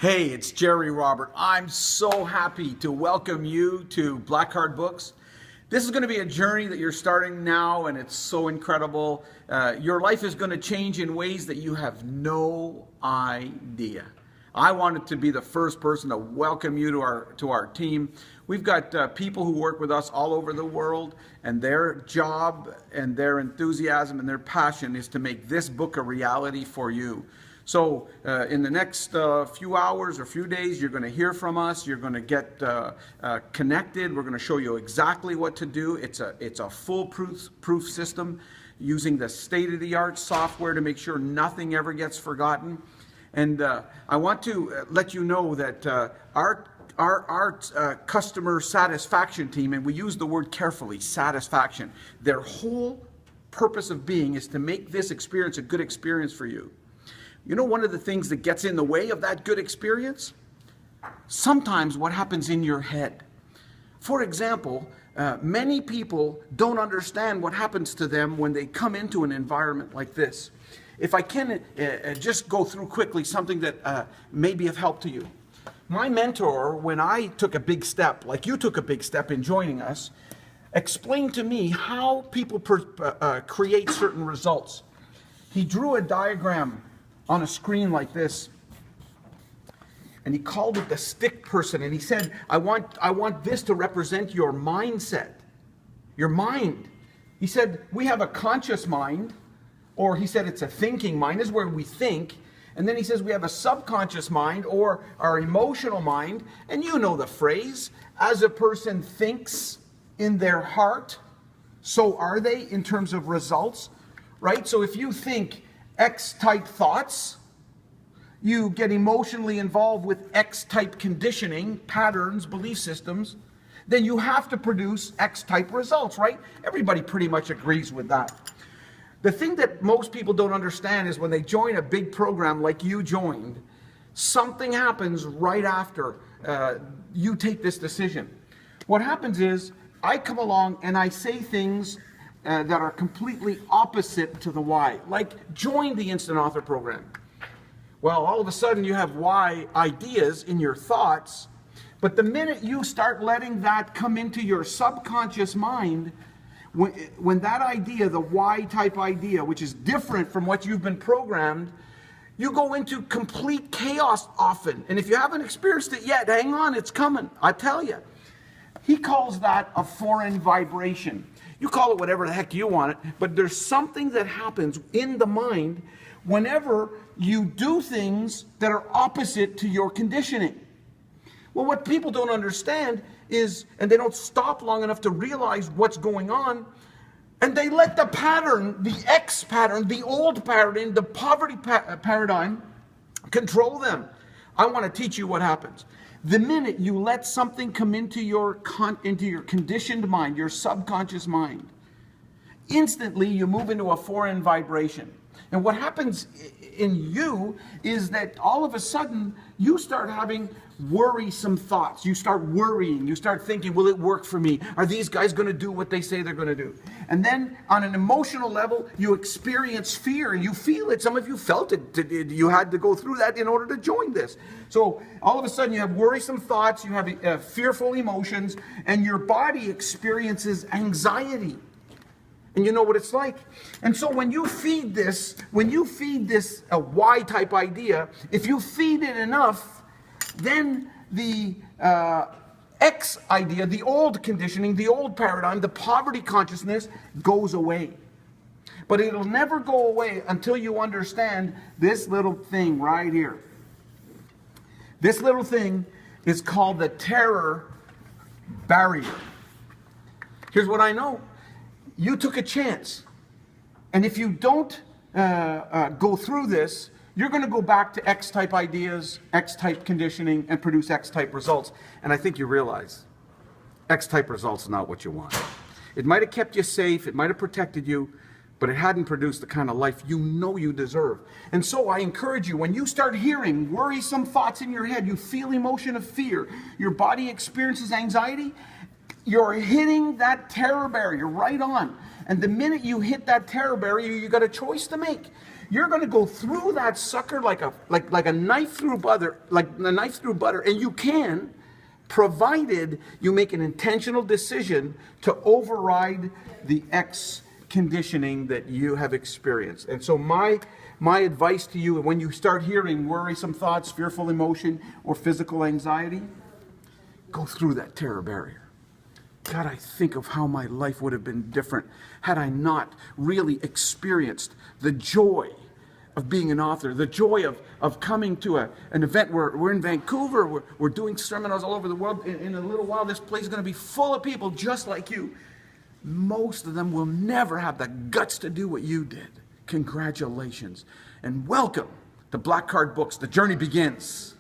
Hey, it's Gerry Robert. I'm so happy to welcome you to Black Card Books. This is going to be a journey that you're starting now, and it's so incredible. Your life is going to change in ways that you have no idea. I wanted to be the first person to welcome you to our team. We've got people who work with us all over the world, and their job and their enthusiasm and their passion is to make this book a reality for you. So in the next few hours or few days, you're going to hear from us. You're going to get connected. We're going to show you exactly what to do. It's a foolproof system using the state-of-the-art software to make sure nothing ever gets forgotten. And I want to let you know that our customer satisfaction team, and we use the word carefully, satisfaction, their whole purpose of being is to make this experience a good experience for you. You know, one of the things that gets in the way of that good experience? Sometimes what happens in your head. For example, many people don't understand what happens to them when they come into an environment like this. If I can just go through quickly something that may be of help to you. My mentor, when I took a big step, like you took a big step in joining us, explained to me how people create certain results. He drew a diagram on a screen like this, and he called it the stick person, and he said, I want this to represent your mindset, your mind. He said, we have a conscious mind, or he said it's a thinking mind. This is where we think. And then he says we have a subconscious mind, or our emotional mind. And you know the phrase, as a person thinks in their heart, so are they in terms of results, right? So if you think X-type thoughts, you get emotionally involved with X-type conditioning, patterns, belief systems, then you have to produce X-type results, right? Everybody pretty much agrees with that. The thing that most people don't understand is when they join a big program like you joined, something happens right after you take this decision. What happens is, I come along and I say things that are completely opposite to the why. Like, join the Instant Author program. Well, all of a sudden you have why ideas in your thoughts, but the minute you start letting that come into your subconscious mind, when that idea, the why type idea, which is different from what you've been programmed, you go into complete chaos often. And if you haven't experienced it yet, hang on, it's coming, I tell you. He calls that a foreign vibration. You call it whatever the heck you want it, but there's something that happens in the mind whenever you do things that are opposite to your conditioning. Well, what people don't understand is, and they don't stop long enough to realize what's going on, and they let the pattern, the X pattern, the old paradigm, the poverty paradigm control them. I want to teach you what happens. The minute you let something come into your conditioned mind, your subconscious mind, instantly you move into a foreign vibration. And what happens in you is that all of a sudden you start having worrisome thoughts. You start worrying. You start thinking, will it work for me? Are these guys going to do what they say they're going to do? And then on an emotional level, you experience fear and you feel it. Some of you felt it. You had to go through that in order to join this. So all of a sudden you have worrisome thoughts, you have fearful emotions, and your body experiences anxiety. And you know what it's like. And so when you feed this a Y-type idea, if you feed it enough, then the X idea, the old conditioning, the old paradigm, the poverty consciousness goes away. But it'll never go away until you understand this little thing right here. This little thing is called the terror barrier. Here's what I know. You took a chance. And if you don't go through this, you're going to go back to X-type ideas, X-type conditioning, and produce X-type results. And I think you realize X-type results are not what you want. It might have kept you safe, it might have protected you, but it hadn't produced the kind of life you know you deserve. And so I encourage you, when you start hearing worrisome thoughts in your head, you feel emotion of fear, your body experiences anxiety, you're hitting that terror barrier right on. And the minute you hit that terror barrier, you got a choice to make. You're going to go through that sucker like a knife through butter, and you can, provided you make an intentional decision to override the X conditioning that you have experienced. And so my advice to you, when you start hearing worrisome thoughts, fearful emotion, or physical anxiety, go through that terror barrier. God, I think of how my life would have been different had I not really experienced the joy of being an author, the joy of coming to an event where we're in Vancouver, we're doing seminars all over the world. In a little while, this place is going to be full of people just like you. Most of them will never have the guts to do what you did. Congratulations, and welcome to Black Card Books. The journey begins.